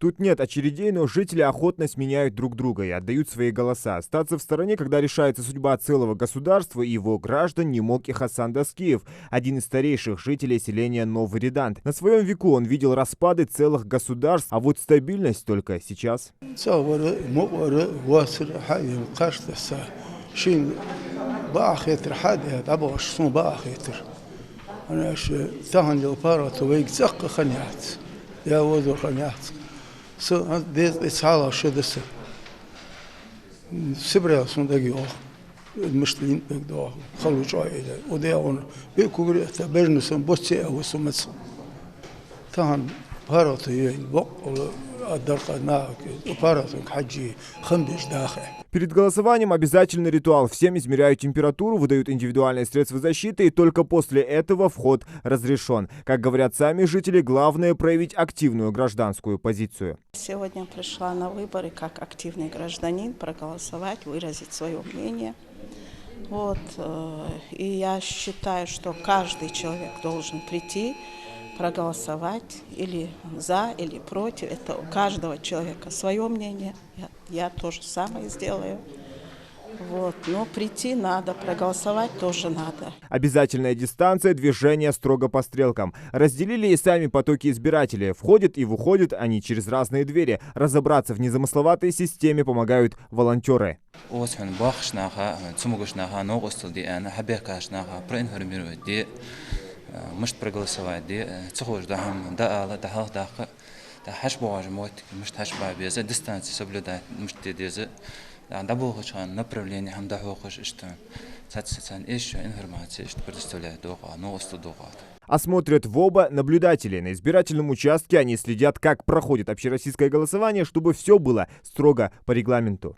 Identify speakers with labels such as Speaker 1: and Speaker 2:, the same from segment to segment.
Speaker 1: Тут нет очередей, но жители охотно сменяют друг друга и отдают свои голоса. Остаться в стороне, когда решается судьба целого государства и его граждан, не мог и Хасан Даскиев, один из старейших жителей селения Новый Редант. На своем веку он видел распады целых государств, а вот стабильность только сейчас.
Speaker 2: المشتلين بيقدروا خلوا شوية وديعون بيكون بيرنسون بوتشي أو سمت تان باراتي بق الدرقة ناك باراتي حجي خمدش داخل.
Speaker 1: Перед голосованием обязательный ритуал. Всем измеряют температуру, выдают индивидуальные средства защиты, и только после этого вход разрешен. Как говорят сами жители, главное проявить активную гражданскую позицию.
Speaker 3: Сегодня пришла на выборы как активный гражданин проголосовать, выразить свое мнение. И я считаю, что каждый человек должен прийти, проголосовать или за, или против. Это у каждого человека свое мнение. Я тоже самое сделаю. Но прийти надо, проголосовать тоже надо.
Speaker 1: Обязательная дистанция, движение строго по стрелкам. Разделили и сами потоки избирателей. Входят и выходят они через разные двери. Разобраться в незамысловатой системе помогают волонтеры.
Speaker 4: Может проголосовать, дистанции соблюдать, направление, информации, что предоставляет
Speaker 1: Осмотрят в оба наблюдателей. На избирательном участке они следят, как проходит общероссийское голосование, чтобы все было строго по регламенту.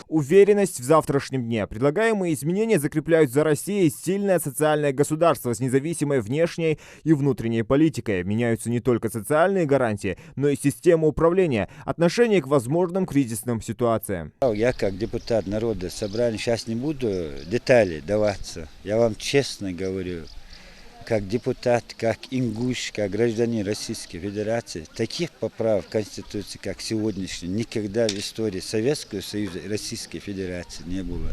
Speaker 1: Уверенность в завтрашнем дне. Предлагаемые изменения закрепляют за Россией сильное социальное государство с независимой внешней и внутренней политикой. Меняются не только социальные гарантии, но и система управления, отношение к возможным кризисным ситуациям.
Speaker 5: Я как депутат народа собрания сейчас не буду детали даваться. Я вам честно говорю. Как депутат, как ингуш, как гражданин Российской Федерации, таких поправок в Конституции, как сегодняшний, никогда в истории Советского Союза и Российской Федерации не было.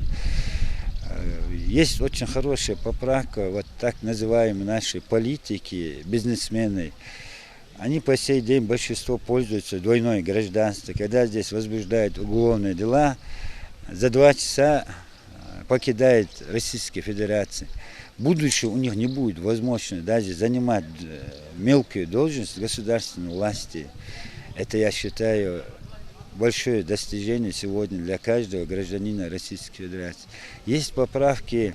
Speaker 5: Есть очень хорошая поправка, вот так называемые наши политики, бизнесмены. Они по сей день большинство пользуются двойное гражданством. Когда здесь возбуждают уголовные дела, за 2 часа покидает Российская Федерация. Будущее у них не будет возможности даже занимать мелкую должность государственной власти. Это, я считаю, большое достижение сегодня для каждого гражданина Российской Федерации. Есть поправки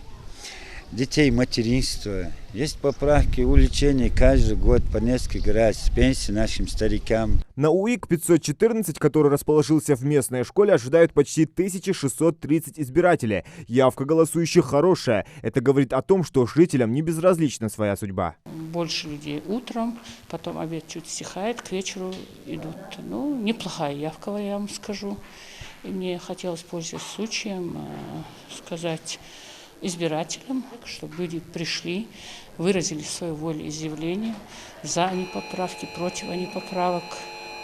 Speaker 5: детей материнства, есть поправки увеличения каждый год по несколько раз пенсии нашим старикам.
Speaker 1: На УИК 514, который расположился в местной школе, ожидают почти 1630 избирателей. Явка голосующих хорошая. Это говорит о том, что жителям не безразлична своя судьба.
Speaker 6: Больше людей утром, потом обед чуть стихает, к вечеру идут. Неплохая явка, я вам скажу. И мне хотелось, пользуясь случаем, сказать избирателям, чтобы люди пришли, выразили свою волеизъявление, за они поправки, против они поправок.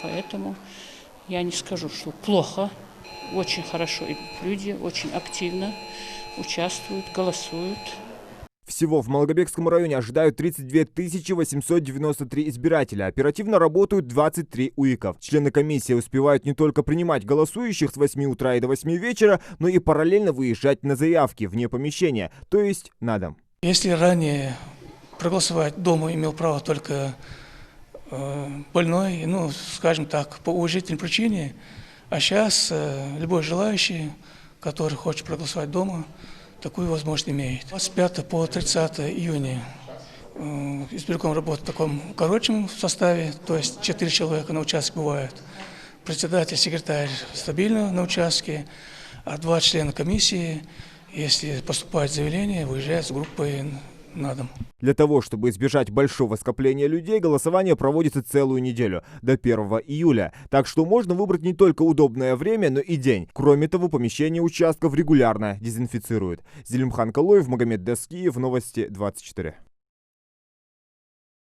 Speaker 6: Поэтому я не скажу, что плохо, очень хорошо идут люди, очень активно участвуют, голосуют.
Speaker 1: Всего в Малгобекском районе ожидают 32 893 избирателя. Оперативно работают 23 УИКов. Члены комиссии успевают не только принимать голосующих с 8 утра и до 8 вечера, но и параллельно выезжать на заявки вне помещения, то есть на дом.
Speaker 7: Если ранее проголосовать дома имел право только больной, скажем так, по уважительной причине, а сейчас любой желающий, который хочет проголосовать дома, такую возможность имеет. С 5 по 30 июня избирком работает в таком короче составе, то есть 4 человека на участке бывают. Председатель, секретарь стабильно на участке, а 2 члена комиссии, если поступает заявление, выезжают с группой на дом.
Speaker 1: Для того, чтобы избежать большого скопления людей, голосование проводится целую неделю, до 1 июля. Так что можно выбрать не только удобное время, но и день. Кроме того, помещение участков регулярно дезинфицируют. Зелимхан Калоев, Магомед Даскиев, Новости 24.